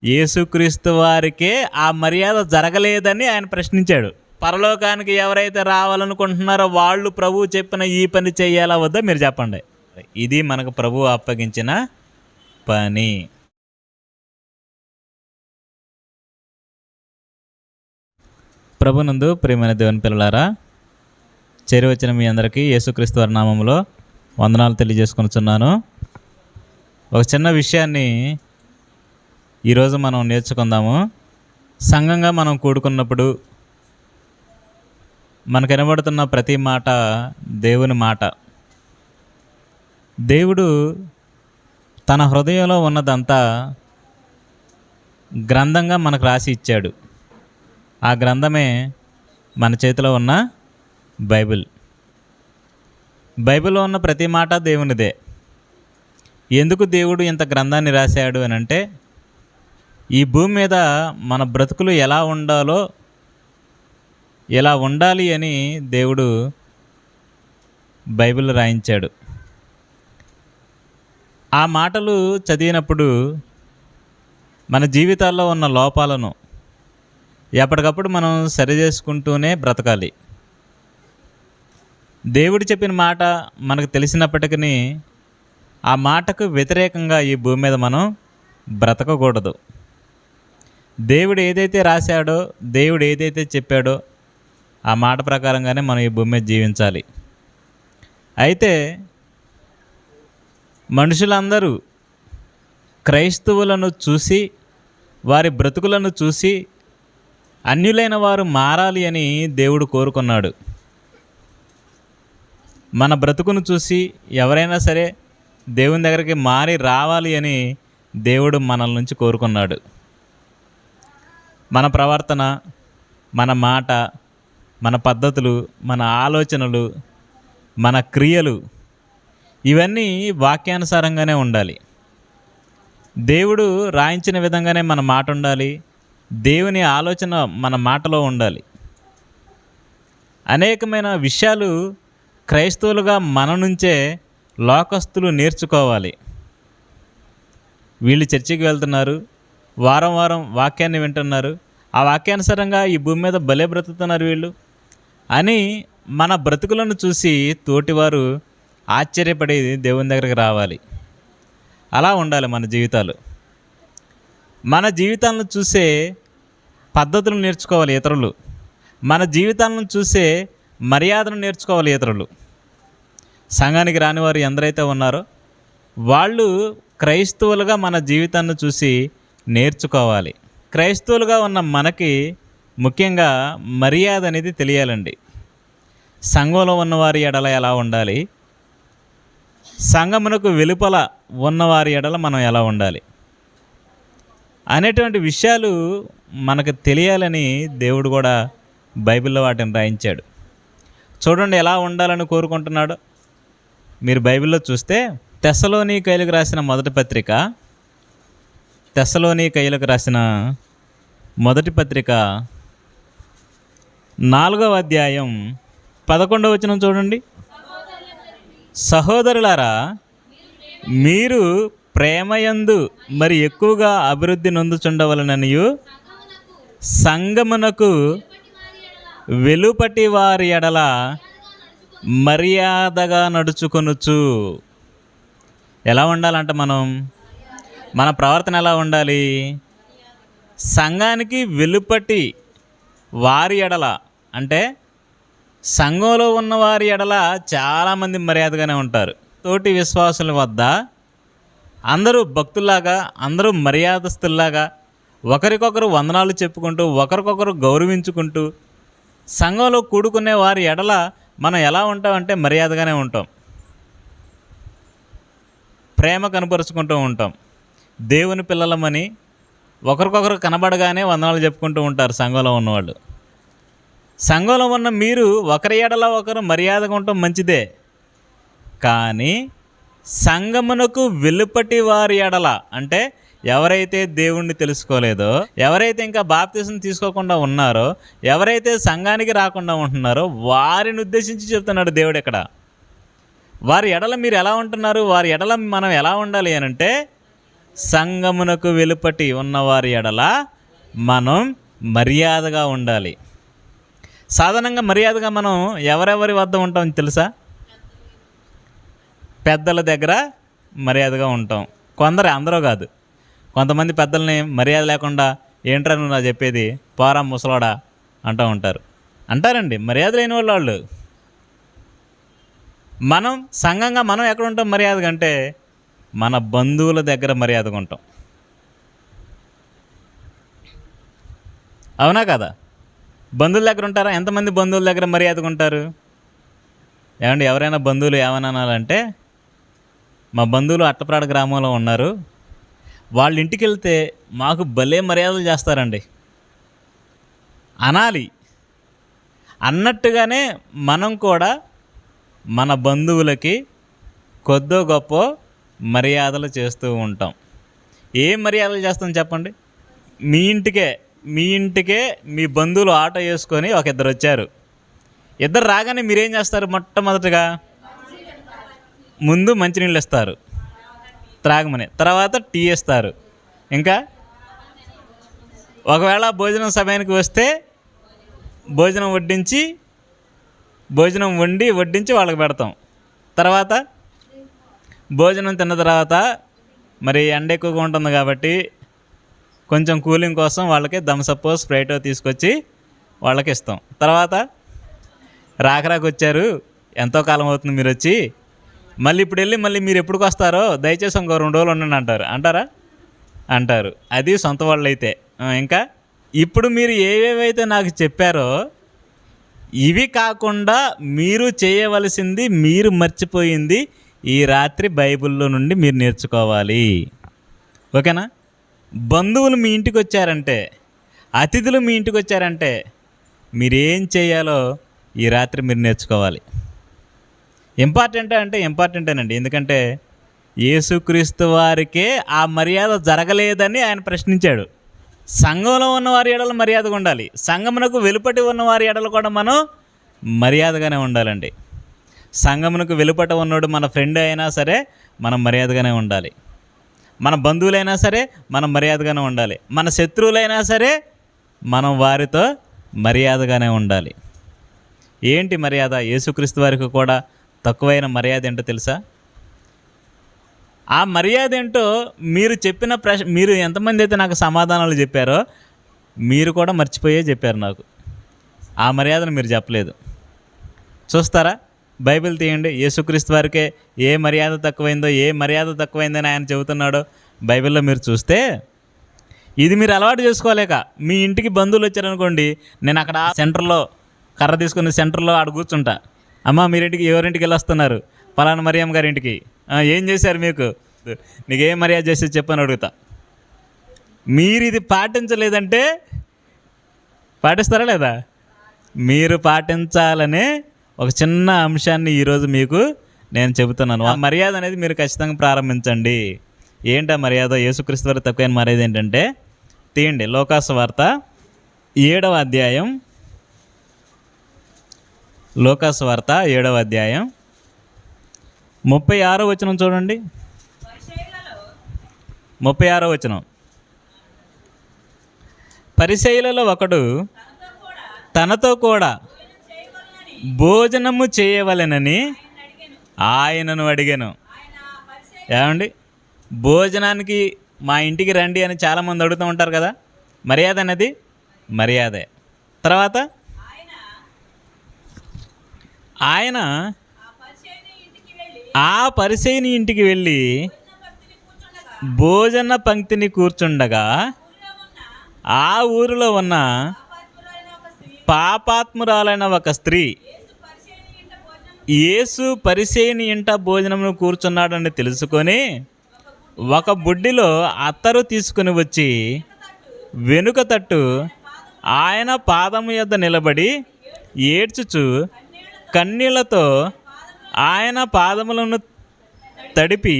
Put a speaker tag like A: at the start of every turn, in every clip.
A: యేసుక్రీస్తు వారికే ఆ మర్యాద జరగలేదని ఆయన ప్రశ్నించాడు. పరలోకానికి ఎవరైతే రావాలనుకుంటున్నారో వాళ్ళు ప్రభువు చెప్పిన ఈ పని చేయాలా వద్దా మీరు చెప్పండి. ఇది మనకు ప్రభువు అప్పగించిన పని. ప్రభునందు ప్రియమైన దేవుని పిల్లలారా, చేరి వచ్చిన మీ అందరికీ యేసుక్రీస్తు వారి నామములో వందనాలు తెలియజేసుకొనుచున్నాను. ఒక చిన్న విషయాన్ని ఈరోజు మనం నేర్చుకుందాము. సంఘంగా మనం కూడుకున్నప్పుడు మనకు వినబడుతున్న ప్రతి మాట దేవుని మాట. దేవుడు తన హృదయంలో ఉన్నదంతా గ్రంథంగా మనకు రాసి ఇచ్చాడు. ఆ గ్రంథమే మన చేతిలో ఉన్న బైబిల్. బైబిల్లో ఉన్న ప్రతి మాట దేవునిదే. ఎందుకు దేవుడు ఇంత గ్రంథాన్ని రాశాడు అని అంటే, ఈ భూమి మీద మన బ్రతుకులు ఎలా ఉండాలో, ఎలా ఉండాలి అని దేవుడు బైబిల్ రాయించాడు. ఆ మాటలు చదివినప్పుడు మన జీవితాల్లో ఉన్న లోపాలను ఎప్పటికప్పుడు మనం సరిచేసుకుంటూనే బ్రతకాలి. దేవుడు చెప్పిన మాట మనకు తెలిసినప్పటికీ ఆ మాటకు వ్యతిరేకంగా ఈ భూమి మీద మనం బ్రతకకూడదు. దేవుడు ఏదైతే రాశాడో, దేవుడు ఏదైతే చెప్పాడో ఆ మాట ప్రకారంగానే మనం ఈ భూమి మీద జీవించాలి. అయితే మనుషులందరూ క్రైస్తవులను చూసి, వారి బ్రతుకులను చూసి అన్యులైన వారు మారాలి అని దేవుడు కోరుకున్నాడు. మన బ్రతుకును చూసి ఎవరైనా సరే దేవుని దగ్గరికి మారి రావాలి అని దేవుడు మనల నుంచి కోరుకున్నాడు. మన ప్రవర్తన, మన మాట, మన పద్ధతులు, మన ఆలోచనలు, మన క్రియలు ఇవన్నీ వాక్యానుసారంగానే ఉండాలి. దేవుడు రాయించిన విధంగానే మన మాట ఉండాలి. దేవుని ఆలోచన మన మాటలో ఉండాలి. అనేకమైన విషయాలు క్రైస్తవులుగా మన నుంచే లోకస్తులు నేర్చుకోవాలి. వీళ్ళు చర్చికి వెళ్తున్నారు, వారం వారం వాక్యాన్ని వింటున్నారు, ఆ వాక్యానుసారంగా ఈ భూమి మీద భలే బ్రతుకుతున్నారు వీళ్ళు అని మన బ్రతుకులను చూసి తోటివారు ఆశ్చర్యపడి దేవుని దగ్గరికి రావాలి. అలా ఉండాలి మన జీవితాలు. మన జీవితాలను చూసే పద్ధతులు నేర్చుకోవాలి ఇతరులు. మన జీవితాలను చూసే మర్యాదను నేర్చుకోవాలి ఇతరులు. సంఘానికి రాని వారు ఎందరైతే ఉన్నారో వాళ్ళు క్రైస్తవులుగా మన జీవితాన్ని చూసి నేర్చుకోవాలి. క్రైస్తవులుగా ఉన్న మనకి ముఖ్యంగా మర్యాద అనేది తెలియాలండి. సంఘంలో ఉన్నవారి ఎడల ఎలా ఉండాలి, సంఘమునకు వెలుపల ఉన్నవారి ఎడల మనం ఎలా ఉండాలి అనేటువంటి విషయాలు మనకు తెలియాలని దేవుడు కూడా బైబిల్లో వాటిని రాయించాడు. చూడండి ఎలా ఉండాలని కోరుకుంటున్నాడు. మీరు బైబిల్లో చూస్తే తెస్సలోనికైలకు రాసిన మొదటి పత్రిక 4వ అధ్యాయం 11వ వచనం చూడండి. సహోదరులారా, మీరు ప్రేమయందు మరి ఎక్కువగా అభివృద్ధి నొందుచుండవలననియు సంఘమునకు వెలుపటి వారి ఎడల మర్యాదగా నడుచుకొనుచు. ఎలా ఉండాలంట మన ప్రవర్తన ఎలా ఉండాలి? సంఘానికి వెలుపటి వారి ఎడల అంటే సంఘంలో ఉన్న వారి ఎడల చాలామంది మర్యాదగానే ఉంటారు. తోటి విశ్వాసుల వద్ద అందరూ భక్తుల్లాగా, అందరూ మర్యాదస్తుల్లాగా ఒకరికొకరు వందనాలు చెప్పుకుంటూ, ఒకరికొకరు గౌరవించుకుంటూ సంఘంలో కూడుకునే వారి ఎడల మనం ఎలా ఉంటామంటే మర్యాదగానే ఉంటాం, ప్రేమ కనపరుచుకుంటూ ఉంటాం. దేవుని పిల్లలమని ఒకరికొకరు కనబడగానే వందనాలు చెప్పుకుంటూ ఉంటారు సంఘంలో ఉన్నవాళ్ళు. సంఘంలో ఉన్న మీరు ఒకరి ఎడల ఒకరు మర్యాదగా ఉండటం మంచిదే, కానీ సంఘమునకు వెలుపటి వారి ఎడల అంటే ఎవరైతే దేవుణ్ణి తెలుసుకోలేదో, ఎవరైతే ఇంకా బాప్తిసం తీసుకోకుండా ఉన్నారో, ఎవరైతే సంఘానికి రాకుండా ఉంటున్నారో వారిని ఉద్దేశించి చెప్తున్నాడు దేవుడు ఇక్కడ. వారి ఎడల మీరు ఎలా ఉంటున్నారు, వారి ఎడల మనం ఎలా ఉండాలి అని అంటే సంఘమునకు వెలుపటి ఉన్నవారి ఎడల మనం మర్యాదగా ఉండాలి. సాధారణంగా మర్యాదగా మనం ఎవరెవరి వద్ద ఉంటాం తెలుసా? పెద్దల దగ్గర మర్యాదగా ఉంటాం. కొందరు, అందరూ కాదు. కొంతమంది పెద్దల్ని మర్యాద లేకుండా ఏంట్రా నువ్వు నా చెప్పేది, పోరా ముసలోడా అంటూ ఉంటారు. అంటారండి మర్యాద లేని వాళ్ళు. మనం సంఘంగా మనం ఎక్కడ ఉంటాం మర్యాదగా అంటే మన బంధువుల దగ్గర మర్యాదగా ఉంటాం. అవునా కదా? బంధువుల దగ్గర ఉంటారా? ఎంతమంది బంధువుల దగ్గర మర్యాదగా ఉంటారు? ఏమండి, ఎవరైనా బంధువులు ఏమని అనాలంటే, మా బంధువులు అట్టప్రాడ గ్రామంలో ఉన్నారు, వాళ్ళ ఇంటికి వెళ్తే మాకు భలే మర్యాదలు చేస్తారండి అనాలి. అన్నట్టుగానే మనం కూడా మన బంధువులకి కొద్దో గొప్ప మర్యాదలు చేస్తూ ఉంటాం. ఏం మర్యాదలు చేస్తాం చెప్పండి? మీ ఇంటికే మీ బంధువులు ఆటో వేసుకొని ఒక ఇద్దరు వచ్చారు. ఇద్దరు రాగానే మీరేం చేస్తారు? మొట్టమొదటిగా ముందు మంచినీళ్ళు ఇస్తారు త్రాగమని, తర్వాత టీ ఇస్తారు. ఇంకా ఒకవేళ భోజనం సమయానికి వస్తే భోజనం వడ్డించి వాళ్ళకి పెడతాం. తర్వాత భోజనం తిన్న తర్వాత మరి ఎండ ఎక్కువగా ఉంటుంది కాబట్టి కొంచెం కూలింగ్ కోసం వాళ్ళకి థమ్సప్ స్ప్రైటో తీసుకొచ్చి వాళ్ళకి ఇస్తాం. తర్వాత రాకరాకు వచ్చారు, ఎంతో కాలం అవుతుంది మీరు వచ్చి, మళ్ళీ ఇప్పుడు వెళ్ళి మళ్ళీ మీరు ఎప్పుడుకి వస్తారో దయచేసి ఇంకో 2 రోజులు ఉండండి అంటారు. అది సొంత వాళ్ళు అయితే. ఇంకా ఇప్పుడు మీరు ఏవేవైతే నాకు చెప్పారో ఇవి కాకుండా మీరు చేయవలసింది, మీరు మర్చిపోయింది ఈ రాత్రి బైబిల్లో నుండి మీరు నేర్చుకోవాలి. ఓకేనా? బంధువులు మీ ఇంటికి వచ్చారంటే, అతిథులు మీ ఇంటికి వచ్చారంటే మీరేం చేయాలో ఈ రాత్రి మీరు నేర్చుకోవాలి. ఇంపార్టెంటేనండి. ఎందుకంటే యేసుక్రీస్తు వారికే ఆ మర్యాద జరగలేదని ఆయన ప్రశ్నించాడు. సంఘంలో ఉన్న వారి ఎడల మర్యాదగా ఉండాలి. సంఘమునకు వెలుపటి ఉన్న వారి ఎడల కూడా మనం మర్యాదగానే ఉండాలండి. సంఘమునకు వెలుపట ఉన్నోడు మన ఫ్రెండ్ అయినా సరే మనం మర్యాదగానే ఉండాలి. మన బంధువులైనా సరే మనం మర్యాదగానే ఉండాలి. మన శత్రువులైనా సరే మనం వారితో మర్యాదగానే ఉండాలి. ఏంటి మర్యాద? యేసుక్రీస్తు వారికి కూడా తక్కువైన మర్యాద ఏంటో తెలుసా? ఆ మర్యాద ఏంటో మీరు చెప్పిన మీరు ఎంతమంది అయితే నాకు సమాధానాలు చెప్పారో మీరు కూడా మర్చిపోయే చెప్పారు నాకు. ఆ మర్యాదను మీరు చెప్పలేదు. చూస్తారా? బైబిల్ తీయండి. యేసుక్రీస్తు వారికే ఏ మర్యాద తక్కువైందని ఆయన చెబుతున్నాడో బైబిల్లో మీరు చూస్తే, ఇది మీరు అలవాటు చేసుకోలేక మీ ఇంటికి బంధువులు వచ్చారనుకోండి, నేను అక్కడ సెంటర్లో కర్ర తీసుకుని సెంటర్లో ఆడ కూర్చుంటా. అమ్మ మీరింటికి ఎవరింటికి వెళ్ళి వస్తున్నారు? పలానా మరియమ్మ గారి ఇంటికి. ఏం చేశారు మీకు? నీకేం మర్యాద చేసి చెప్పని అడుగుతా. మీరు ఇది పాటించలేదంటే పాటిస్తారా లేదా? మీరు పాటించాలనే ఒక చిన్న అంశాన్ని ఈరోజు మీకు నేను చెబుతున్నాను. ఆ మర్యాద అనేది మీరు ఖచ్చితంగా ప్రారంభించండి. ఏంటా మర్యాద? యేసుక్రీస్తు వారి తక్కువైన మర్యాద ఏంటంటే, తీయండి లోకాసు వార్త 7వ అధ్యాయం. లోకాసు వార్త 7వ అధ్యాయం 36వ వచనం చూడండి. 36వ వచనం. పరిసయ్యులలో ఒకడు తనతో కూడా భోజనము చేయవలెనని ఆయనను అడిగాను. ఏమండి, భోజనానికి మా ఇంటికి రండి అని చాలామంది అడుగుతూ ఉంటారు కదా. మర్యాద అనేది మర్యాదే. తర్వాత ఆయన ఆ పరిసయ్యుని ఇంటికి వెళ్ళి భోజన పంక్తిని కూర్చుండగా ఆ ఊరిలో ఉన్న పాపాత్మురాలైన ఒక స్త్రీ యేసు పరిసయ్యుని ఇంట భోజనమును కూర్చున్నాడని తెలుసుకొని ఒక బుడ్డిలో అత్తరు తీసుకుని వచ్చి వెనుక తట్టు ఆయన పాదము యొద్ద నిలబడి ఏడ్చుచు కన్నీళ్లతో ఆయన పాదములను తడిపి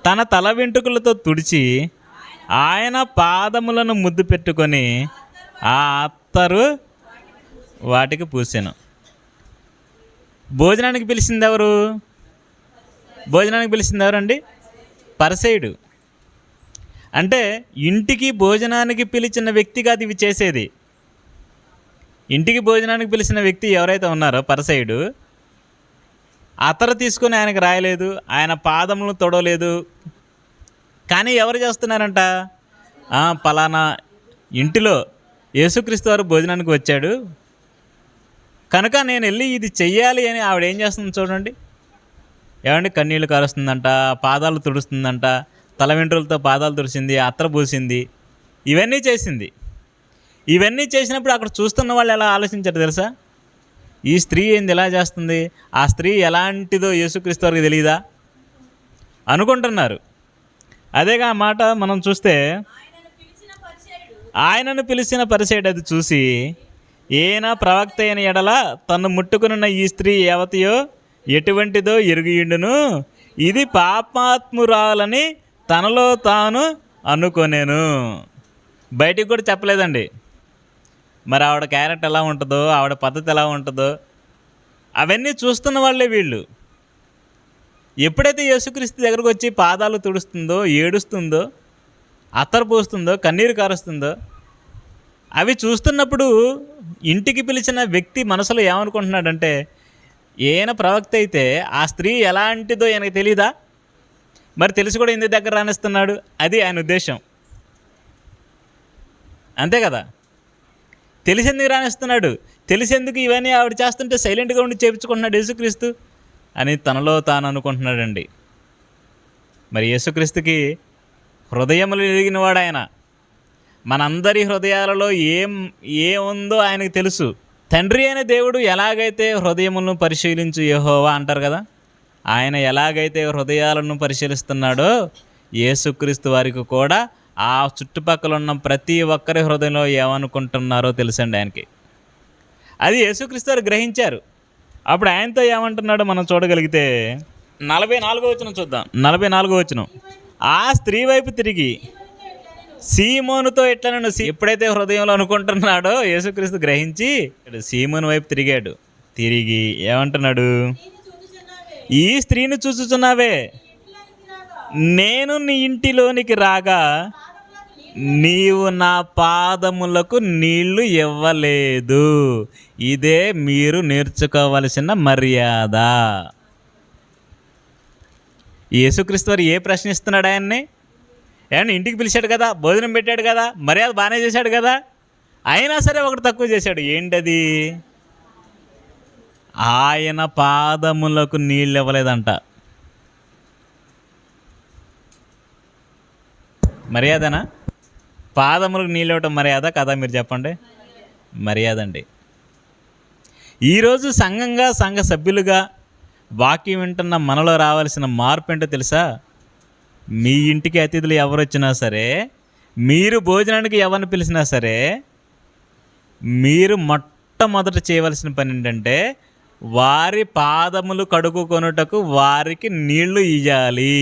A: తన తల వెంట్రుకలతో తుడిచి ఆయన పాదములను ముద్దు పెట్టుకొని ఆ అత్తరు వాటికి పూసాను. భోజనానికి పిలిచింది ఎవరండి? పరిసయుడు. అంటే ఇంటికి భోజనానికి పిలిచిన వ్యక్తిగా అది ఇవి చేసేది. ఇంటికి భోజనానికి పిలిచిన వ్యక్తి ఎవరైతే ఉన్నారో పరిసయుడు, అతరు తీసుకొని ఆయనకు రాయలేదు, ఆయన పాదములను తొడవలేదు. కానీ ఎవరు చేస్తున్నారంట? పలానా ఇంటిలో యేసుక్రీస్తు వారు భోజనానికి వచ్చాడు కనుక నేను వెళ్ళి ఇది చెయ్యాలి అని ఆవిడ ఏం చేస్తుంది చూడండి. ఏమండి, కన్నీళ్ళు కారుస్తుందంట, పాదాలు తుడుస్తుందంట, తల వెంట్రులతో పాదాలు తుడిసింది, అత్తరు పూసింది, ఇవన్నీ చేసింది. ఇవన్నీ చేసినప్పుడు అక్కడ చూస్తున్న వాళ్ళు ఎలా ఆలోచించారు తెలుసా? ఈ స్త్రీ ఏంది ఇలా చేస్తుంది, ఆ స్త్రీ ఎలాంటిదో యేసుక్రీస్తు వారికి తెలియదా అనుకుంటున్నారు. అదేగా మాట మనం చూస్తే, ఆయనను పిలిచిన పరిసయుడు అది చూసి, ఈయన ప్రవక్త అయిన ఎడల తను ముట్టుకున్న ఈ స్త్రీ ఏవతియో ఎటువంటిదో ఎరుగుయిండును, ఇది పాపాత్మురాలని తనలో తాను అనుకొనేను. బయటికి కూడా చెప్పలేదండి. మరి ఆవిడ క్యారెక్టర్ ఎలా ఉంటుందో, ఆవిడ పద్ధతి ఎలా ఉంటుందో అవన్నీ చూస్తున్న వాళ్ళే వీళ్ళు. ఎప్పుడైతే యేసుక్రీస్తు దగ్గరకు వచ్చి పాదాలు తుడుస్తుందో, ఏడుస్తుందో, అత్తరు పోస్తుందో, కన్నీరు కారుస్తుందో, అవి చూస్తున్నప్పుడు ఇంటికి పిలిచిన వ్యక్తి మనసులో ఏమనుకుంటున్నాడంటే, ఈయన ప్రవక్త అయితే ఆ స్త్రీ ఎలాంటిదో ఈయనకు తెలీదా? మరి తెలిసి కూడా ఇంటి దగ్గర రానిస్తున్నాడు. అది ఆయన ఉద్దేశం. అంతే కదా? తెలిసేందుకు రానిస్తున్నాడు, తెలిసేందుకు ఇవన్నీ ఆవిడ చేస్తుంటే సైలెంట్గా ఉండి చేయించుకుంటున్నాడు యేసుక్రీస్తు అని తనలో తాను అనుకుంటున్నాడండి. మరి యేసుక్రీస్తుకి హృదయములు ఎరిగిన వాడు ఆయన. మనందరి హృదయాలలో ఏముందో ఆయనకు తెలుసు. తండ్రి అయిన దేవుడు ఎలాగైతే హృదయములను పరిశీలించు యెహోవా అంటారు కదా, ఆయన ఎలాగైతే హృదయాలను పరిశీలిస్తున్నాడో యేసుక్రీస్తు వారికి కూడా ఆ చుట్టుపక్కల ఉన్న ప్రతి ఒక్కరి హృదయంలో ఏమనుకుంటున్నారో తెలుసండి ఆయనకి. అది యేసుక్రీస్తు వారు గ్రహించారు. అప్పుడు ఆయనతో ఏమంటున్నాడో మనం చూడగలిగితే 44వ వచనం చూద్దాం. 44వ వచనం, ఆ స్త్రీ వైపు తిరిగి సీమోనుతో ఎట్లనను, ఎప్పుడైతే హృదయంలో అనుకుంటున్నాడో యేసుక్రీస్తు గ్రహించి సీమోను వైపు తిరిగాడు. తిరిగి ఏమంటున్నాడు? ఈ స్త్రీని చూచుచున్నావే, నేను నీ ఇంటిలోనికి రాగా నీవు నా పాదములకు నీళ్లు ఇవ్వలేదు. ఇదే మీరు నేర్చుకోవలసిన మర్యాద. యేసుక్రీస్తు వారు ఏ ప్రశ్నిస్తున్నాడు ఆయన్ని? ఏమన్నా ఇంటికి పిలిచాడు కదా, భోజనం పెట్టాడు కదా, మర్యాద బాగానే చేశాడు కదా, అయినా సరే ఒకటి తక్కువ చేశాడు. ఏంటది? ఆయన పాదములకు నీళ్ళు ఇవ్వలేదంట. మర్యాదనా? పాదములకు నీళ్ళు ఇవ్వటం మర్యాద కదా? మీరు చెప్పండి. మర్యాద అండి. ఈరోజు సంఘంగా, సంఘ సభ్యులుగా వాక్యం వింటున్న మనలో రావాల్సిన మార్పు ఏంటో తెలుసా? మీ ఇంటికి అతిథులు ఎవరు వచ్చినా సరే, మీరు భోజనానికి ఎవరిని పిలిచినా సరే, మీరు మొట్టమొదట చేయవలసిన పని ఏంటంటే వారి పాదములు కడుక్కొనుటకు వారికి నీళ్లు ఇయ్యాలి.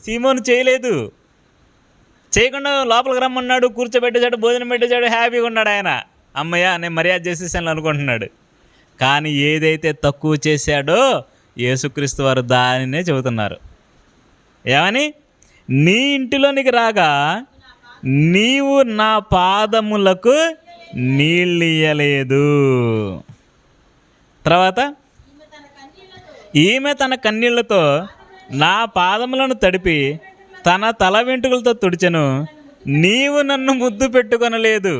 A: సీమోను చేయలేదు. చేయకుండా లోపలికి రమ్మన్నాడు, కూర్చోబెట్టేశాడు, భోజనం పెట్టేశాడు, హ్యాపీగా ఉన్నాడు ఆయన. అమ్మయ్య నేను మర్యాద చేసేసాను అనుకుంటున్నాడు. కానీ ఏదైతే తక్కువ చేశాడో యేసుక్రీస్తు వారు దానినే చెబుతున్నారు. ఏమని? నీ ఇంటిలోనికి రాగా నీవు నా పాదములకు నీళ్ళు ఇయ్యలేదు. తర్వాత ఈమె తన కన్నీళ్లతో నా పాదములను తడిపి తన తల వెంట్రుకలతో తుడిచెను, నీవు నన్ను ముద్దు పెట్టుకొనలేదు.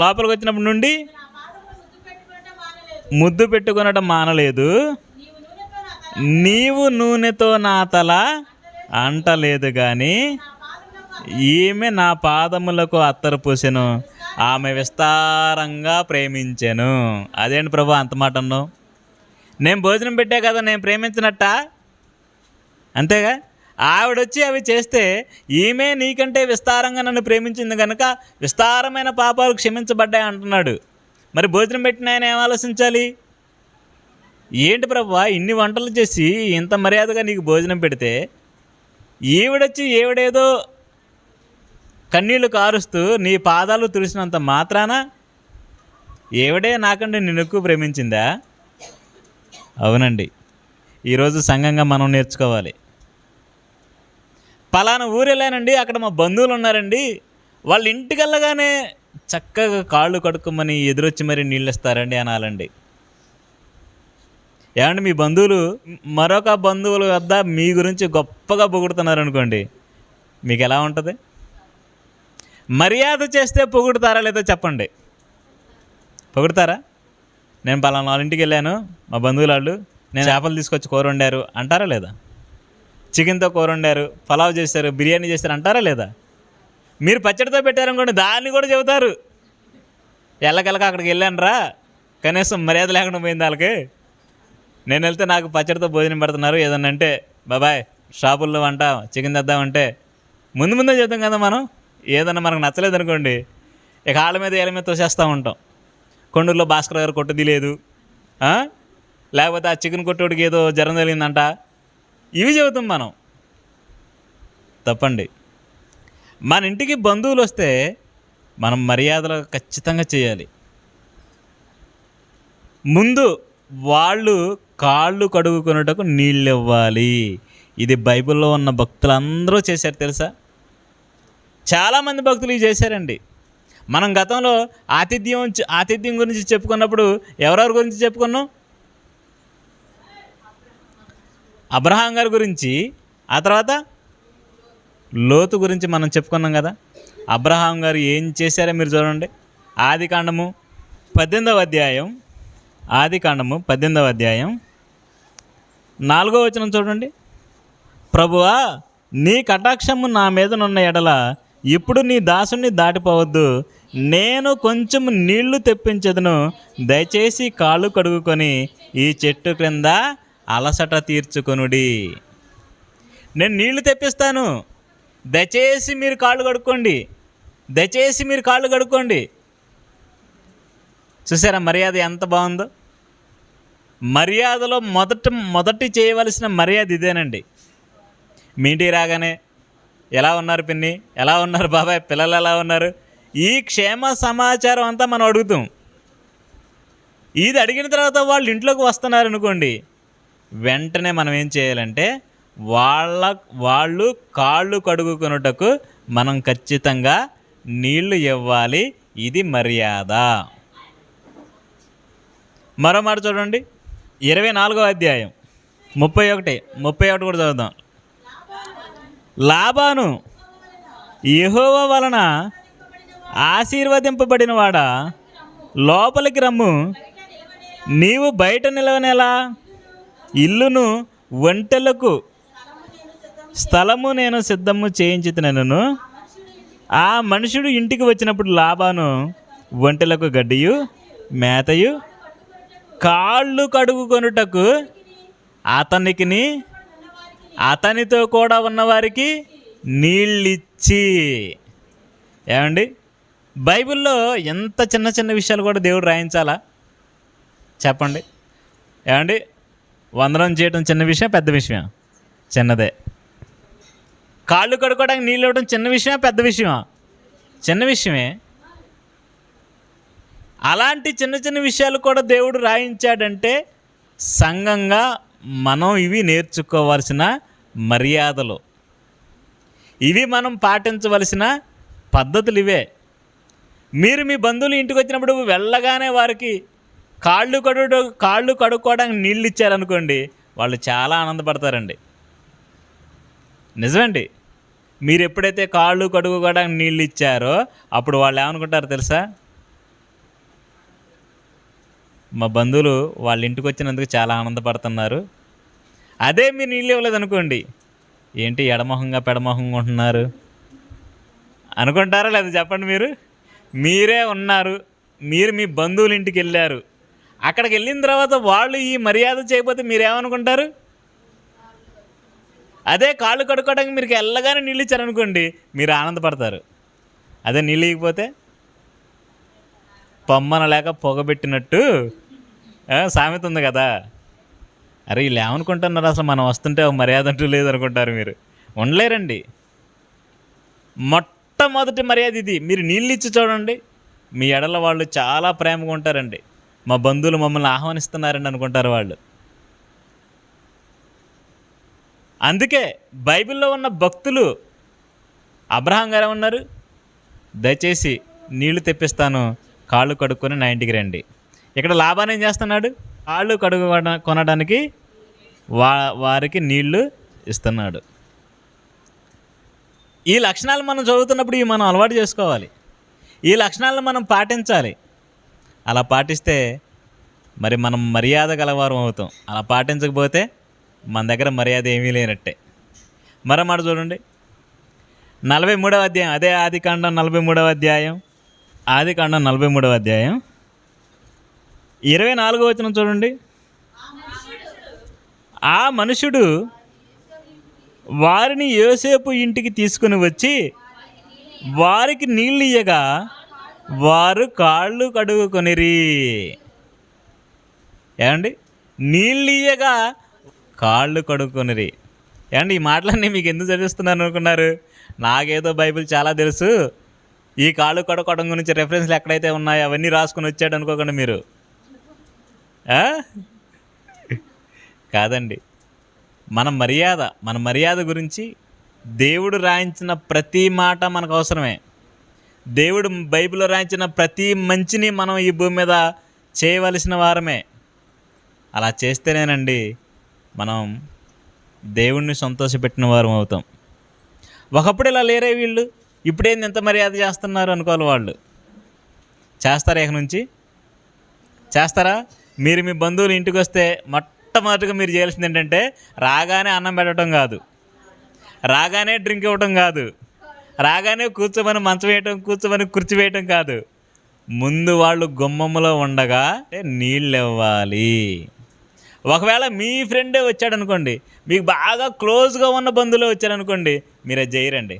A: లోపలికి వచ్చినప్పటి నుండి ముద్దు పెట్టుకొనడం మానలేదు, నీవు నూనెతో నా తల అంటలేదు కానీ ఈమె నా పాదములకు అత్తరు పూసెను, ఆమె విస్తారంగా ప్రేమించెను. అదేంటి ప్రభు అంత మాట అన్నావు? నేను భోజనం పెట్టా కదా, నేను ప్రేమించినట్ట? అంతేగా? ఆవిడొచ్చి అవి చేస్తే ఈమె నీకంటే విస్తారంగా నన్ను ప్రేమించింది కనుక విస్తారమైన పాపాలు క్షమించబడ్డాయి అంటున్నాడు. మరి భోజనం పెట్టిన ఆయన ఏం ఆలోచించాలి? ఏంటి ప్రభు ఇన్ని వంటలు చేసి ఇంత మర్యాదగా నీకు భోజనం పెడితే ఈవిడొచ్చి ఈవిడేదో కన్నీళ్లు కారుస్తూ నీ పాదాలు తుడిసినంత మాత్రాన ఈవిడే నాకంటే నిన్ను ఎక్కువ ప్రేమించిందా? అవునండి. ఈరోజు సంఘంగా మనం నేర్చుకోవాలి. పలానా ఊరు వెళ్ళానండి, అక్కడ మా బంధువులు ఉన్నారండి, వాళ్ళ ఇంటికి వెళ్ళగానే చక్కగా కాళ్ళు కడుక్కోమని ఎదురొచ్చి మరి నీళ్ళు ఇస్తారండి అనాలండి. ఏమంటే మీ బంధువులు మరొక బంధువుల వద్ద మీ గురించి గొప్పగా పొగుడుతున్నారు అనుకోండి, మీకు ఎలా ఉంటుంది? మర్యాద చేస్తే పొగుడుతారా లేదా చెప్పండి? పొగుడుతారా? నేను పలానా వాళ్ళ ఇంటికి వెళ్ళాను, మా బంధువులు వాళ్ళు, నేను చేపలు తీసుకొచ్చి కూర వండారు అంటారా లేదా? చికెన్తో కూర వండారు, పలావ్ చేశారు, బిర్యానీ చేశారు అంటారా లేదా? మీరు పచ్చడితో పెట్టారనుకోండి, దాన్ని కూడా చెబుతారు. ఎల్లకెళ్ళక అక్కడికి వెళ్ళాను రా, కనీసం మర్యాద లేకుండా పోయింది వాళ్ళకి. నేను వెళ్తే నాకు పచ్చడితో భోజనం పెడుతున్నారు, ఏదన్నా అంటే బాబాయ్ షాపుల్లో వంట చికెన్ తెద్దామంటే ముందే చెప్తాం కదా మనం. ఏదన్నా మనకు నచ్చలేదు అనుకోండి, ఇక వాళ్ళ మీద ఏళ్ళ మీద తోసేస్తూ ఉంటాం. కొండూరులో భాస్కర్ గారు కొట్టుది లేదు, లేకపోతే ఆ చికెన్ కొట్టుడికి ఏదో జ్వరం జరిగిందంట, ఇవి చెబుతాం మనం. తప్పండి. మన ఇంటికి బంధువులు వస్తే మనం మర్యాదలు ఖచ్చితంగా చేయాలి. ముందు వాళ్ళు కాళ్ళు కడుగుకొనుటకు నీళ్ళు ఇవ్వాలి. ఇది బైబిల్లో ఉన్న భక్తులందరూ చేశారు తెలుసా? చాలామంది భక్తులు ఇవి చేశారండి. మనం గతంలో ఆతిథ్యం గురించి చెప్పుకున్నప్పుడు ఎవరెవరి గురించి చెప్పుకున్నాం? అబ్రహాం గారి గురించి, ఆ తర్వాత లోతు గురించి మనం చెప్పుకున్నాం కదా. అబ్రహాం గారు ఏం చేశారో మీరు చూడండి. ఆదికాండము 18వ అధ్యాయం 4వ వచనం చూడండి. ప్రభువా, నీ కటాక్షము నా మీదనున్న ఎడల ఇప్పుడు నీ దాసుని దాటిపోవద్దు. నేను కొంచెం నీళ్లు తెప్పించదును, దయచేసి కాళ్ళు కడుగుకొని ఈ చెట్టు క్రింద అలసట తీర్చుకొనుడి. నేను నీళ్లు తెప్పిస్తాను, దయచేసి మీరు కాళ్ళు కడుక్కోండి. చూసారా మర్యాద ఎంత బాగుందో? మర్యాదలో మొదటి చేయవలసిన మర్యాద ఇదేనండి. మీ ఇంటికి రాగానే ఎలా ఉన్నారు పిన్ని, ఎలా ఉన్నారు బాబాయ్, పిల్లలు ఎలా ఉన్నారు, ఈ క్షేమ సమాచారం అంతా మనం అడుగుతాం. ఇది అడిగిన తర్వాత వాళ్ళు ఇంట్లోకి వస్తున్నారు అనుకోండి, వెంటనే మనం ఏం చేయాలంటే వాళ్ళు కాళ్ళు కడుగుకొనుటకు మనం ఖచ్చితంగా నీళ్లు ఇవ్వాలి. ఇది మర్యాద. మరో మాట చూడండి, 24వ అధ్యాయం 31 కూడా చదువుదాం. లాబాను యెహోవా వలన ఆశీర్వదింపబడిన వాడా, లోపలికి రమ్ము, నీవు బయట నిలవనేలా, ఇల్లును ఒంటెలకు స్థలము నేను సిద్ధము చేయించుతున్నాను. ఆ మనుషుడు ఇంటికి వచ్చినప్పుడు లాబాను ఒంటెలకు గడ్డియు మేతయు కాళ్ళు కడుగుకొనుటకు అతనికిని అతనితో కూడా ఉన్నవారికి నీళ్ళిచ్చి. ఏమండి, బైబిల్లో ఎంత చిన్న చిన్న విషయాలు కూడా దేవుడు రాయించాలా చెప్పండి? ఏమండి, వందనం చేయడం చిన్న విషయం, పెద్ద విషయం? చిన్నదే. కాళ్ళు కడుక్కోవడానికి నీళ్ళు ఇవ్వడం చిన్న విషయమా, పెద్ద విషయమా? చిన్న విషయమే. అలాంటి చిన్న చిన్న విషయాలు కూడా దేవుడు రాయించాడంటే సంఘంగా మనం ఇవి నేర్చుకోవాల్సిన మర్యాదలు, ఇవి మనం పాటించవలసిన పద్ధతులు ఇవే. మీరు మీ బంధువులు ఇంటికి వచ్చినప్పుడు వెళ్ళగానే వారికి కాళ్ళు కడుక్కోవడానికి నీళ్ళు ఇచ్చారనుకోండి, వాళ్ళు చాలా ఆనందపడతారండి. నిజమండి. మీరు ఎప్పుడైతే కాళ్ళు కడుక్కోవడానికి నీళ్ళు ఇచ్చారో అప్పుడు వాళ్ళు ఏమనుకుంటారు తెలుసా? మా బంధువులు వాళ్ళ ఇంటికి వచ్చినందుకు చాలా ఆనందపడుతున్నారు. అదే మీరు నీళ్ళు ఇవ్వలేదనుకోండి, ఏంటి ఎడమొహంగా పెడమొహంగా ఉంటున్నారు అనుకుంటారా లేదా చెప్పండి? మీరే ఉన్నారు, మీరు మీ బంధువుల ఇంటికి వెళ్ళారు, అక్కడికి వెళ్ళిన తర్వాత వాళ్ళు ఈ మర్యాద చేయకపోతే మీరేమనుకుంటారు? అదే కాళ్ళు కడుక్కోవడానికి మీరు వెళ్ళగానే నీళ్ళు ఇచ్చారనుకోండి, మీరు ఆనందపడతారు. అదే నీళ్ళు ఇవ్వకపోతే పొమ్మన లేక పొగబెట్టినట్టు సామెత ఉంది కదా. అరే వీళ్ళు ఏమనుకుంటున్నారు, అసలు మనం వస్తుంటే మర్యాద అంటూ లేదనుకుంటారు. మీరు ఉండలేరండి. మొట్టమొదటి మర్యాద ఇది. మీరు నీళ్ళు ఇచ్చి చూడండి, మీ ఎడల వాళ్ళు చాలా ప్రేమగా ఉంటారండి. మా బంధువులు మమ్మల్ని ఆహ్వానిస్తున్నారండి అనుకుంటారు వాళ్ళు. అందుకే బైబిల్లో ఉన్న భక్తులు అబ్రహాం గారు ఏమన్నారు? దయచేసి నీళ్లు తెప్పిస్తాను, కాళ్ళు కడుక్కొని నా ఇంటికి రండి. ఇక్కడ లాభాన్ని ఏం చేస్తున్నాడు? కాళ్ళు కొనడానికి వారికి నీళ్లు ఇస్తున్నాడు. ఈ లక్షణాలు మనం చదువుతున్నప్పుడు ఇవి మనం అలవాటు చేసుకోవాలి. ఈ లక్షణాలను మనం పాటించాలి. అలా పాటిస్తే మరి మనం మర్యాద గలవారం అవుతాం. అలా పాటించకపోతే మన దగ్గర మర్యాద ఏమీ లేనట్టే. మరో మాట చూడండి, 43వ అధ్యాయం, అదే ఆదికాండం 43వ అధ్యాయం, ఆదికాండం 43వ అధ్యాయం 24వ వచనం చూడండి. ఆ మనుషుడు వారిని యోసేపు ఇంటికి తీసుకుని వచ్చి వారికి నీళ్ళు ఇయ్యగా వారు కాళ్ళు కడుగుకొనిరి. ఏమండి? నీళ్ళు ఇయ్యగా కాళ్ళు కడుక్కొనిరి. ఏమండి? ఈ మాటలన్నీ మీకు ఎందుకు చదివిస్తున్నాను అనుకున్నారు? నాకేదో బైబిల్ చాలా తెలుసు, ఈ కాళ్ళు కడుక్కోవడం గురించి రెఫరెన్స్లు ఎక్కడైతే ఉన్నాయో అవన్నీ రాసుకొని వచ్చాడు అనుకోకండి మీరు. కాదండి. మన మర్యాద గురించి దేవుడు రాయించిన ప్రతి మాట మనకు అవసరమే. దేవుడు బైబిల్లో రాయించిన ప్రతి మంచిని మనం ఈ భూమి మీద చేయవలసిన వారమే. అలా చేస్తేనేనండి మనం దేవుణ్ణి సంతోషపెట్టిన వారం అవుతాం. ఒకప్పుడు ఇలా లేరే వీళ్ళు, ఇప్పుడేంది ఎంత మర్యాద చేస్తున్నారు అనుకోవాలి వాళ్ళు. చేస్తారా? ఇక నుంచి చేస్తారా? మీరు మీ బంధువులు ఇంటికి వస్తే మొట్టమొదటిగా మీరు చేయాల్సింది ఏంటంటే, రాగానే అన్నం పెట్టడం కాదు, రాగానే డ్రింక్ ఇవ్వటం కాదు, రాగానే కూర్చోమని మంచం వేయటం, కూర్చోమని కుర్చీ వేయటం కాదు. ముందు వాళ్ళు గుమ్మములో ఉండగా నీళ్ళు ఇవ్వాలి. ఒకవేళ మీ ఫ్రెండే వచ్చాడనుకోండి, మీకు బాగా క్లోజ్గా ఉన్న బంధువులు వచ్చారనుకోండి, మీరు అది చేయరండి.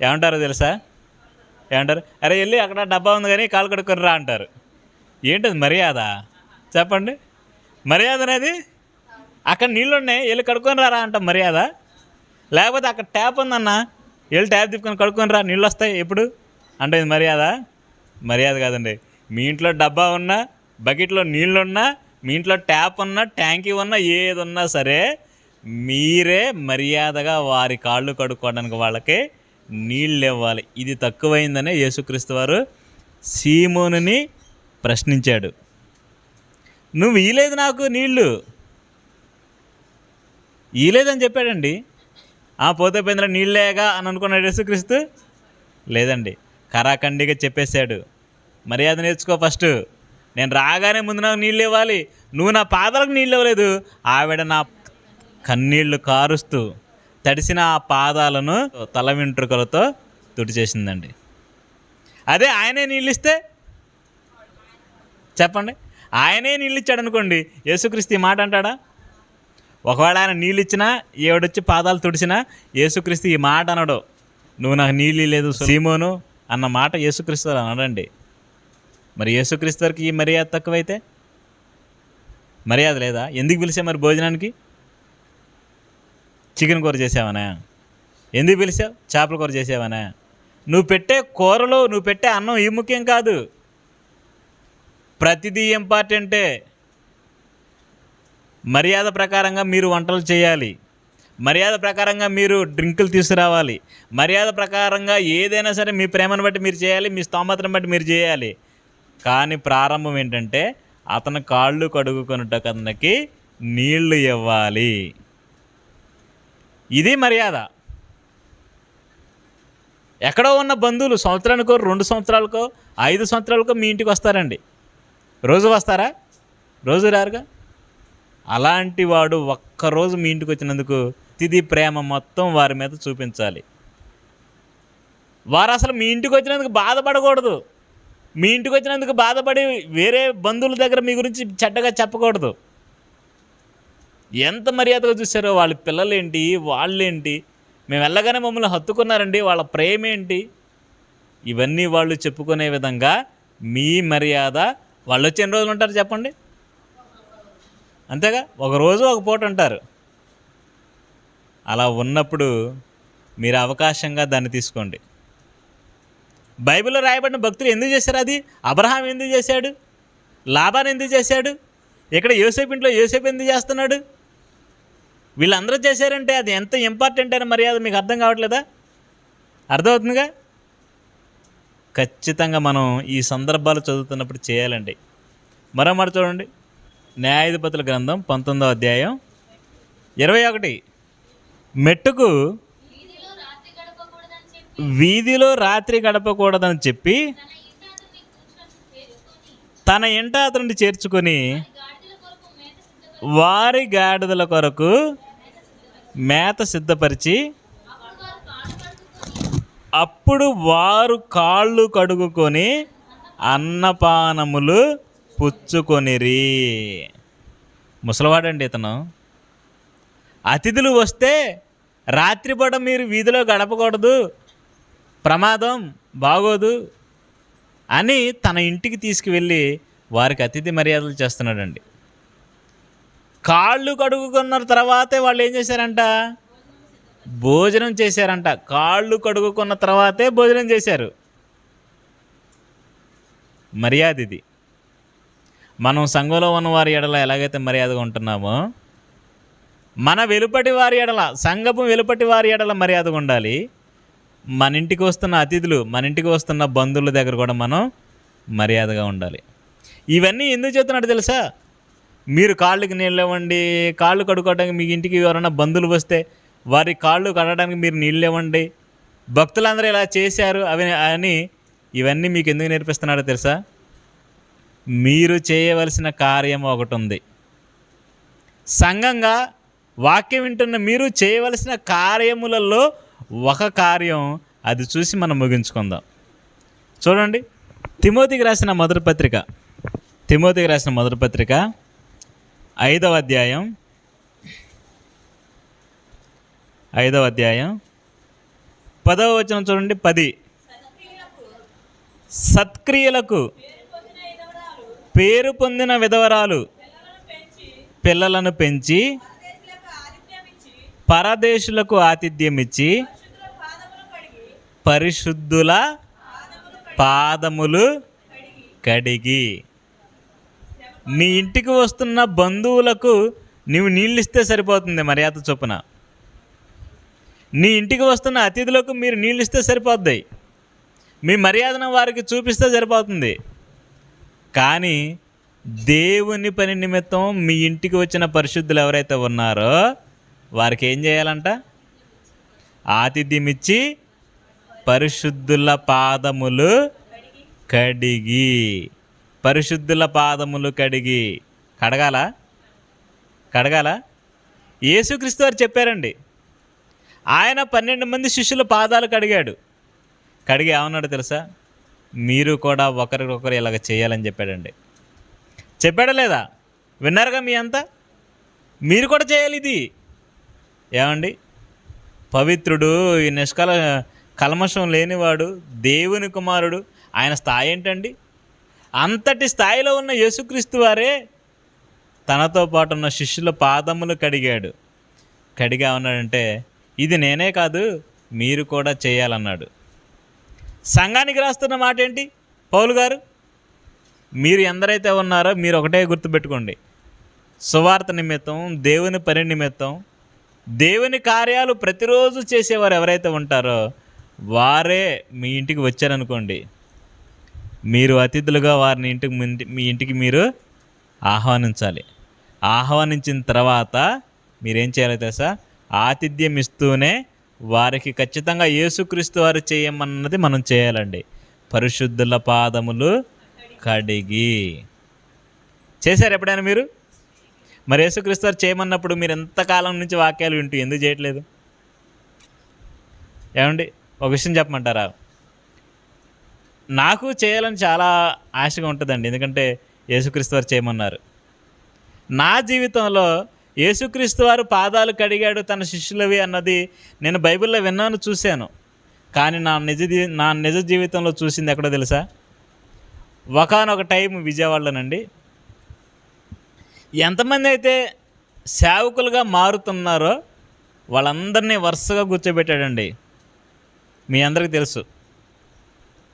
A: ఏమంటారో తెలుసా? ఏమంటారు? అరే వెళ్ళి అక్కడ డబ్బా ఉంది కానీ కాలు కడుక్కొని రా అంటారు. ఏంటది మర్యాద? చెప్పండి. మర్యాద అనేది అక్కడ నీళ్ళు ఉన్నాయి, వెళ్ళి కడుక్కొని రారా అంటాం మర్యాద. లేకపోతే అక్కడ ట్యాప్ ఉందన్న, వెళ్ళి ట్యాప్ తిప్పుకొని కడుక్కొని రా, నీళ్ళు వస్తాయి ఎప్పుడు అంటే ఇది మర్యాద కాదండి. మీ ఇంట్లో డబ్బా ఉన్నా, బకెట్లో నీళ్ళున్నా, మీ ఇంట్లో ట్యాప్ ఉన్నా, ట్యాంకీ ఉన్నా, ఏది ఉన్నా సరే మీరే మర్యాదగా వారి కాళ్ళు కడుక్కోవడానికి వాళ్ళకి నీళ్ళు ఇవ్వాలి. ఇది తక్కువైందనే యేసుక్రీస్తు వారు సీమోనుని ప్రశ్నించాడు. నువ్వు ఈలేదు నాకు నీళ్ళు, ఈలేదని చెప్పాడండి. పోతే పోయిందిరా నీళ్ళేగా అని అనుకున్నాడు యేసుక్రీస్తు? లేదండి, కరాఖండిగా చెప్పేశాడు. మర్యాద నేర్చుకో ఫస్ట్. నేను రాగానే ముందు నాకు నీళ్ళు ఇవ్వాలి. నువ్వు నా పాదాలకు నీళ్ళు ఇవ్వలేదు. ఆవిడ నా కన్నీళ్లు కారుస్తూ తడిసిన ఆ పాదాలను తల వెంట్రుకలతో తుడిచేసిందండి. అదే ఆయనే నీళ్ళు ఇస్తే చెప్పండి, ఆయనే నీళ్ళు ఇచ్చాడు అనుకోండి, యేసుక్రీస్తు ఈ మాట అంటాడా? ఒకవేళ ఆయన నీళ్ళు ఇచ్చినా, ఏడొచ్చి పాదాలు తుడిచినా యేసుక్రీస్తు ఈ మాట అనడు. నువ్వు నాకు నీళ్ళు లేదు సీమోను అన్న మాట యేసుక్రీస్తు అనడండి. మరి యేసుక్రీస్తు వారికి ఈ మర్యాద తక్కువైతే మర్యాద లేదా? ఎందుకు పిలిచా మరి భోజనానికి? చికెన్ కూర చేసావనా? ఎందుకు పిలిచావు? చేపల కూర చేసావనా? నువ్వు పెట్టే కూరలో, నువ్వు పెట్టే అన్నం ఈ ముఖ్యం కాదు, ప్రతిదీ ఇంపార్టెంటే. మర్యాద ప్రకారంగా మీరు వంటలు చేయాలి, మర్యాద ప్రకారంగా మీరు డ్రింకులు తీసుకురావాలి, మర్యాద ప్రకారంగా ఏదైనా సరే మీ ప్రేమను బట్టి మీరు చేయాలి, మీ స్తోమతను బట్టి మీరు చేయాలి. కానీ ప్రారంభం ఏంటంటే అతను కాళ్ళు కడుగుకొనుటకు అతనికి నీళ్లు ఇవ్వాలి. ఇది మర్యాద. ఎక్కడో ఉన్న బంధువులు సంవత్సరానికో, 2 సంవత్సరాలకో, 5 సంవత్సరాలకో మీ ఇంటికి వస్తారండి. రోజు వస్తారా? రోజు రారుగా. అలాంటి వాడు ఒక్కరోజు మీ ఇంటికి వచ్చినందుకు తిది ప్రేమ మొత్తం వారి మీద చూపించాలి. వారు అసలు మీ ఇంటికి వచ్చినందుకు బాధపడకూడదు. మీ ఇంటికి వచ్చినందుకు బాధపడి వేరే బంధువుల దగ్గర మీ గురించి చెడ్డగా చెప్పకూడదు. ఎంత మర్యాదగా చూశారో, వాళ్ళ పిల్లలేంటి, వాళ్ళేంటి, మేము వెళ్ళగానే మమ్మల్ని హత్తుకున్నారండి, వాళ్ళ ప్రేమ ఏంటి, ఇవన్నీ వాళ్ళు చెప్పుకునే విధంగా మీ మర్యాద. వాళ్ళు వచ్చి ఎన్ని రోజులు ఉంటారు చెప్పండి? అంతేగా, ఒకరోజు ఒక పూట ఉంటారు. అలా ఉన్నప్పుడు మీరు అవకాశంగా దాన్ని తీసుకోండి. బైబిల్లో రాయబడిన భక్తులు ఎందుకు చేశారు? అది అబ్రహాం ఎందుకు చేశాడు? లాబాను ఎందుకు చేశాడు? ఇక్కడ యోసేపు ఇంట్లో యోసేపు ఎందుకు చేస్తున్నాడు? వీళ్ళందరూ చేశారంటే అది ఎంత ఇంపార్టెంట్ అయిన మర్యాద మీకు అర్థం కావట్లేదా? అర్థమవుతుందిగా. ఖచ్చితంగా మనం ఈ సందర్భాలు చదువుతున్నప్పుడు చేయాలండి. మరో మాట చూడండి, న్యాయాధిపతుల గ్రంథం 19వ అధ్యాయం 21. మెట్టుకు వీధిలో రాత్రి గడపకూడదని చెప్పి తన ఇంట అతనిని చేర్చుకొని వారి గాడిదల కొరకు మేత సిద్ధపరిచి అప్పుడు వారు కాళ్ళు కడుగుకొని అన్నపానములు పుచ్చుకొనిరి. ముసలివాడండి ఇతను. అతిథులు వస్తే రాత్రిపూట మీరు వీధిలో గడపకూడదు, ప్రమాదం, బాగోదు అని తన ఇంటికి తీసుకువెళ్ళి వారికి అతిథి మర్యాదలు చేస్తున్నాడండి. కాళ్ళు కడుగుకున్న తర్వాతే వాళ్ళు ఏం చేశారంట? భోజనం చేశారంట. కాళ్ళు కడుగుకున్న తర్వాతే భోజనం చేశారు. మర్యాద ఇది. మనం సంఘంలో ఉన్న వారి ఎడల ఎలాగైతే మర్యాదగా ఉంటున్నామో, మన వెలుపటి వారి ఎడల, సంఘపు వెలుపటి వారి ఎడల మర్యాదగా ఉండాలి. మన ఇంటికి వస్తున్న అతిథులు, మన ఇంటికి వస్తున్న బంధువుల దగ్గర కూడా మనం మర్యాదగా ఉండాలి. ఇవన్నీ ఎందుకు చెప్తున్నాడు తెలుసా? మీరు కాళ్ళకి నీళ్ళు ఇవ్వండి, కాళ్ళు కడుక్కోవడానికి మీ ఇంటికి ఎవరైనా బంధువులు వస్తే వారి కాళ్ళు కడగడానికి మీరు నీళ్ళు ఇవ్వండి, భక్తులందరూ ఇలా చేశారు అని ఇవన్నీ మీకు ఎందుకు నేర్పిస్తున్నాడో తెలుసా? మీరు చేయవలసిన కార్యం ఒకటి ఉంది. సంఘంగా వాక్యం వింటున్న మీరు చేయవలసిన కార్యములలో ఒక కార్యం, అది చూసి మనం ముగించుకుందాం. చూడండి, తిమోతికి రాసిన మొదటి పత్రిక 5వ అధ్యాయం 10వ వచనం చూడండి. 10 సత్క్రియలకు పేరు పొందిన విధవరాలు పిల్లలను పెంచి పరదేశులకు ఆతిథ్యం ఇచ్చి పరిశుద్ధుల పాదములు కడిగి. నీ ఇంటికి వస్తున్న బంధువులకు నీవు నీళ్ళు ఇస్తే సరిపోతుంది మర్యాద చొప్పున. నీ ఇంటికి వస్తున్న అతిథులకు మీరు నీళ్ళు ఇస్తే సరిపోద్ది, మీ మర్యాదను వారికి చూపిస్తే సరిపోతుంది. కానీ దేవుని పని నిమిత్తం మీ ఇంటికి వచ్చిన పరిశుద్ధులు ఎవరైతే ఉన్నారో వారికి ఏం చేయాలంట? ఆతిథ్యం ఇచ్చి పరిశుద్ధుల పాదములు కడిగి. పరిశుద్ధుల పాదములు కడిగి. కడగాల. యేసుక్రీస్తు వారు చెప్పారండి, ఆయన 12 మంది శిష్యుల పాదాలు కడిగాడు. కడిగి ఏమన్నాడు తెలుసా? మీరు కూడా ఒకరికొకరు ఇలాగ చేయాలని చెప్పాడండి. చెప్పాడా లేదా? విన్నారుగా మీ అంతా. మీరు కూడా చేయాలి ఇది. ఏమండి, పవిత్రుడు, ఈ కల్మషం లేనివాడు, దేవుని కుమారుడు, ఆయన స్థాయి ఏంటండి? అంతటి స్థాయిలో ఉన్న యేసుక్రీస్తు వారే తనతో పాటు ఉన్న శిష్యుల పాదములు కడిగాడు. కడిగా ఉన్నాడంటే ఇది నేనే కాదు, మీరు కూడా చేయాలన్నాడు. సంఘానికి రాస్తున్న మాట ఏంటి పౌలు గారు? మీరు ఎందరైతే ఉన్నారో మీరు ఒకటే గుర్తుపెట్టుకోండి, సువార్త నిమిత్తం, దేవుని పని నిమిత్తం, దేవుని కార్యాలు ప్రతిరోజు చేసేవారు ఎవరైతే ఉంటారో వారే మీ ఇంటికి వచ్చారనుకోండి, మీరు అతిథులుగా వారిని మీ ఇంటికి మీరు ఆహ్వానించాలి. ఆహ్వానించిన తర్వాత మీరేం చేయాలో తెలుసా? ఆతిథ్యం ఇస్తూనే వారికి ఖచ్చితంగా యేసుక్రీస్తు వారు చేయమన్నది మనం చేయాలండి. పరిశుద్ధుల పాదములు కడిగి. చేశారు ఎప్పుడైనా మీరు? మరి యేసుక్రీస్తు వారు చేయమన్నప్పుడు మీరు ఎంతకాలం నుంచి వాక్యాలు వింటూ ఎందుకు చేయట్లేదు? ఏమండి, ఒక విషయం చెప్పమంటారా? నాకు చేయాలని చాలా ఆశగా ఉంటుందండి, ఎందుకంటే యేసుక్రీస్తు వారు చేయమన్నారు. నా జీవితంలో యేసుక్రీస్తు వారు పాదాలు కడిగాడు తన శిష్యులవి అన్నది నేను బైబిల్లో విన్నాను, చూశాను. కానీ నా నిజ జీవితంలో చూసింది ఎక్కడో తెలుసా? ఒకానొక టైం విజయవాడలోనండి, ఎంతమంది అయితే సేవకులుగా మారుతున్నారో వాళ్ళందరినీ వరుసగా కూర్చోబెట్టాడండి. మీ అందరికీ తెలుసు,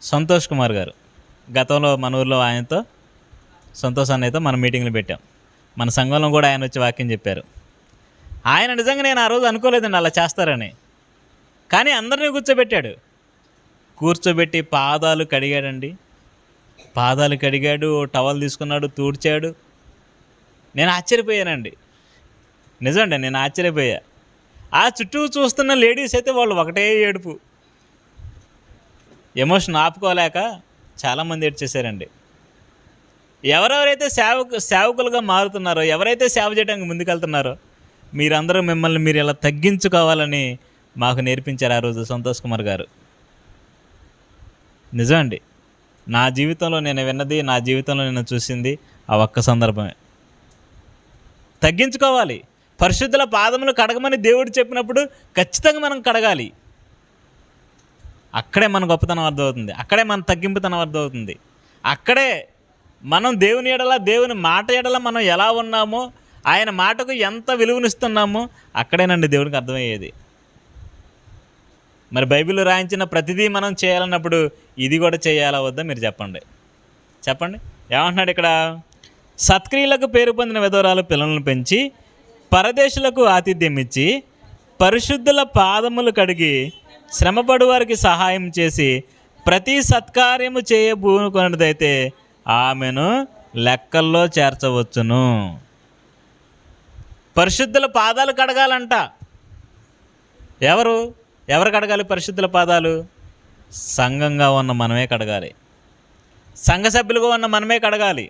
A: సంతోష్ కుమార్ గారు. గతంలో మన ఊర్లో ఆయనతో, సంతోష్ అన్నయ్యతో మనం మీటింగ్లు పెట్టాం. మన సంఘంలో కూడా ఆయన వచ్చి వాక్యం చెప్పారు. ఆయన నిజంగా నేను ఆ రోజు అనుకోలేదండి అలా చేస్తారని. కానీ అందరినీ కూర్చోబెట్టి పాదాలు కడిగాడండి. పాదాలు కడిగాడు, టవల్ తీసుకున్నాడు, తూడ్చాడు. నేను ఆశ్చర్యపోయానండి. నిజమండి, నేను ఆశ్చర్యపోయా. ఆ చుట్టూ చూస్తున్న లేడీస్ అయితే వాళ్ళు ఒకటే ఏడుపు, ఎమోషన్ ఆపుకోలేక చాలామంది ఏడ్చేశారండి. ఎవరెవరైతే సేవకులుగా మారుతున్నారో, ఎవరైతే సేవ చేయడానికి ముందుకెళ్తున్నారో, మీరందరూ మిమ్మల్ని మీరు ఇలా తగ్గించుకోవాలని మాకు నేర్పించారు ఆ రోజు సంతోష్ కుమార్ గారు. నిజమండి, నా జీవితంలో నేను విన్నది, నా జీవితంలో నేను చూసింది ఆ ఒక్క సందర్భమే. తగ్గించుకోవాలి. పరిశుద్ధుల పాదములు కడగమని దేవుడు చెప్పినప్పుడు ఖచ్చితంగా మనం కడగాలి. అక్కడే మన గొప్పతనం అర్థమవుతుంది, అక్కడే మన తగ్గింపుతనం అర్థమవుతుంది. అక్కడే మనం దేవుని ఎడల, దేవుని మాట ఎడల మనం ఎలా ఉన్నామో, ఆయన మాటకు ఎంత విలువనిస్తున్నామో అక్కడేనండి దేవునికి అర్థమయ్యేది. మరి బైబిల్లో రాయించిన ప్రతిదీ మనం చేయాలన్నప్పుడు ఇది కూడా చేయాలా వద్దా మీరు చెప్పండి. ఏమంటున్నాడు ఇక్కడ? సత్క్రియలకు పేరు పొందిన విధవరాలు పిల్లలను పెంచి పరదేశులకు ఆతిథ్యం ఇచ్చి పరిశుద్ధుల పాదములు కడిగి శ్రమపడు వారికి సహాయం చేసి ప్రతి సత్కార్యము చేయబూనుకున్నదైతే ఆమెను లెక్కల్లో చేర్చవచ్చును. పరిశుద్ధుల పాదాలు కడగాలంట. ఎవరు కడగాలి పరిశుద్ధుల పాదాలు? సంఘంగా ఉన్న మనమే కడగాలి, సంఘ సభ్యులుగా ఉన్న మనమే కడగాలి.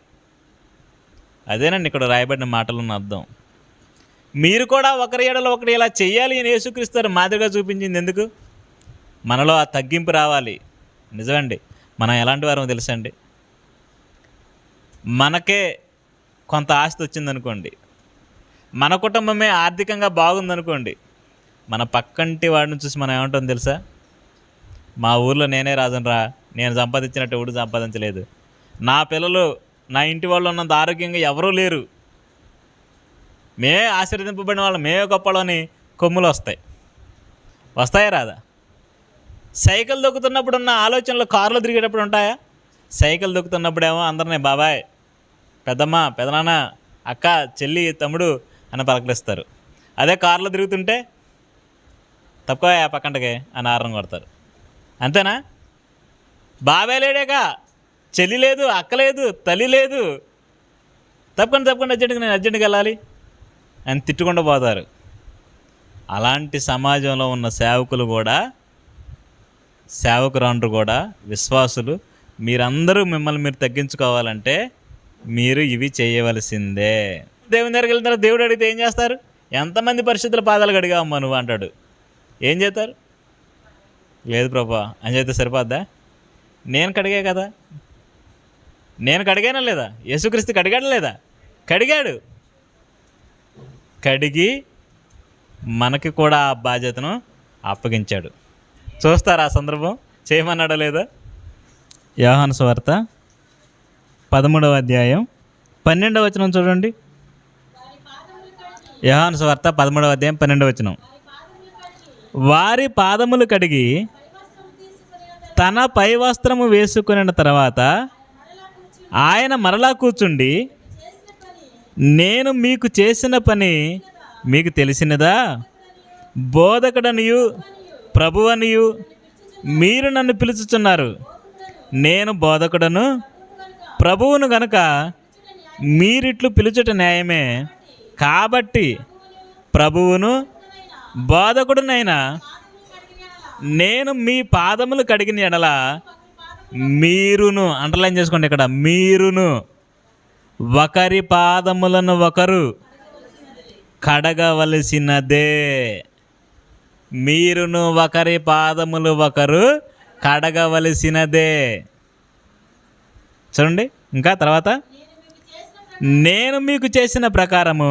A: అదేనండి ఇక్కడ రాయబడిన మాటలున్న అర్థం. మీరు కూడా ఒకరి ఎడలో ఒకటి ఇలా చెయ్యాలి అని యేసుక్రీస్తు మాదిరిగా చూపించింది ఎందుకు? మనలో ఆ తగ్గింపు రావాలి. నిజమండి, మనం ఎలాంటి వారో తెలుసండి. మనకే కొంత ఆస్తి వచ్చిందనుకోండి, మన కుటుంబమే ఆర్థికంగా బాగుందనుకోండి, మన పక్కంటి వాడిని చూసి మనం ఏమంటాం తెలుసా? మా ఊర్లో నేనే రాజునరా, నేను సంపాదించినట్టు ఎవడు సంపాదించలేదు, నా పిల్లలు నా ఇంటి వాళ్ళు ఉన్నంత ఆరోగ్యంగా ఎవరూ లేరు, మేమే ఆశీర్వదింపబడిన వాళ్ళు, మేమే గొప్పలని కొమ్ములు వస్తాయా రాదా? సైకిల్ దొక్కుతున్నప్పుడు ఉన్న ఆలోచనలు కారులో తిరిగేటప్పుడు ఉంటాయా? సైకిల్ దొక్కుతున్నప్పుడేమో అందరినీ బాబాయ్, పెద్దమ్మ, పెదనాన్న, అక్క, చెల్లి, తమ్ముడు అని పలకరిస్తారు. అదే కారులో తిరుగుతుంటే తక్కువ పక్కంటకే అని ఆరం కొడతారు. అంతేనా? బాబాయ్ లేడేగా, చెల్లి లేదు, అక్క లేదు, తల్లి లేదు, తప్పకుండా నేను అర్జెంట్గా వెళ్ళాలి అని తిట్టుకుంటూ పోతారు. అలాంటి సమాజంలో ఉన్న సేవకురాండ్రు కూడా విశ్వాసులు మీరందరూ మిమ్మల్ని మీరు తగ్గించుకోవాలంటే మీరు ఇవి చేయవలసిందే. దేవుని దగ్గరికి వెళ్తారు, దేవుడు అడిగితే ఏం చేస్తారు? ఎంతమంది పరిశుద్ధుల పాదాలు కడిగావమ్మా నువ్వు అంటాడు. ఏం చేస్తారు? లేదు ప్రభా అని చెప్తే సరిపోద్దా? నేను కడిగా కదా, నేను కడిగానా లేదా? యేసుక్రీస్తు కడిగాడు లేదా? కడిగాడు. కడిగి మనకి కూడా ఆ బాధ్యతను అప్పగించాడు. చూస్తారా ఆ సందర్భం? చేయమన్నాడా లేదా? యోహాను సువార్త 13వ అధ్యాయం 12వ వచనం చూడండి. యోహాను సువార్త 13వ అధ్యాయం 12వ వచనం. వారి పాదములు కడిగి తన పై వస్త్రము వేసుకున్న తర్వాత ఆయన మరలా కూర్చుండి, నేను మీకు చేసిన పని మీకు తెలిసినదా? బోధకుడనియు ప్రభువనియు మీరు నన్ను పిలుచుచున్నారు. నేను బోధకుడను ప్రభువును గనుక మీరిట్లు పిలుచుట న్యాయమే. కాబట్టి ప్రభువును బోధకుడునైనా నేను మీ పాదములు కడిగిన ఎడల మీరును, అండర్లైన్ చేసుకోండి ఇక్కడ, మీరును ఒకరి పాదములను ఒకరు కడగవలసినదే. మీరును ఒకరి పాదములు ఒకరు కడగవలసినదే. చూడండి ఇంకా తర్వాత, నేను మీకు చేసిన ప్రకారము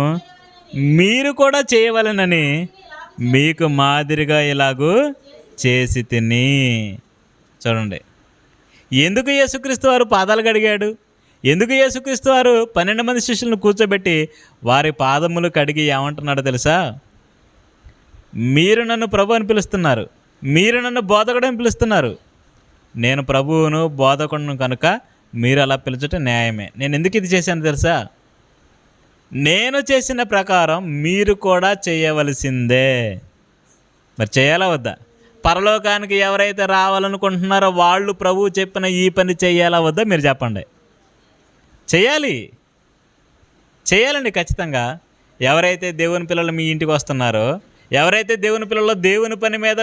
A: మీరు కూడా చేయవలెనని మీకు మాదిరిగా ఇలాగూ చేసి తిని. చూడండి, ఎందుకు యేసుక్రీస్తు వారు పాదాలు కడిగాడు? ఎందుకు యేసుక్రీస్తు వారు 12 మంది శిష్యులను కూర్చోబెట్టి వారి పాదములు కడిగి ఏమంటున్నాడో తెలుసా? మీరు నన్ను ప్రభు అని పిలుస్తున్నారు, మీరు నన్ను బోధకుడు అని పిలుస్తున్నారు, నేను ప్రభువును బోధకుడును కనుక మీరు అలా పిలుచుట న్యాయమే. నేను ఎందుకు ఇది చేశాను తెలుసా? నేను చేసిన ప్రకారం మీరు కూడా చేయవలసిందే. మరి చేయాలా వద్దా? పరలోకానికి ఎవరైతే రావాలనుకుంటున్నారో వాళ్ళు ప్రభువు చెప్పిన ఈ పని చేయాలా వద్దా మీరు చెప్పండి. చేయాలి, చేయాలండి ఖచ్చితంగా. ఎవరైతే దేవుని పిల్లలు మీ ఇంటికి వస్తున్నారో, ఎవరైతే దేవుని పిల్లలు దేవుని పని మీద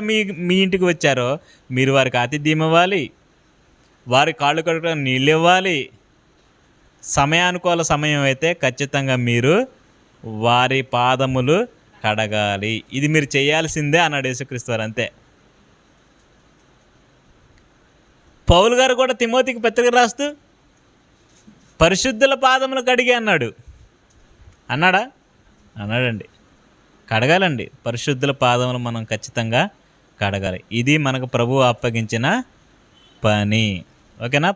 A: మీ ఇంటికి వచ్చారో, మీరు వారికి ఆతిథ్యం ఇవ్వాలి, వారి కాళ్ళు కడుక్కోవడానికి నీళ్ళు ఇవ్వాలి. సమయానుకూల సమయం అయితే ఖచ్చితంగా మీరు వారి పాదములు కడగాలి. ఇది మీరు చేయాల్సిందే అన్నాడు యేసుక్రీస్తు వారు. అంతే. పౌలు గారు కూడా తిమోతికి పత్రిక రాస్తూ పరిశుద్ధుల పాదములు కడిగి అన్నాడు. అన్నాడా? అన్నాడండి. కడగాలండి. పరిశుద్ధుల పాదములు మనం ఖచ్చితంగా కడగాలి. ఇది మనకు ప్రభువు అప్పగించిన పని. ఓకేనా?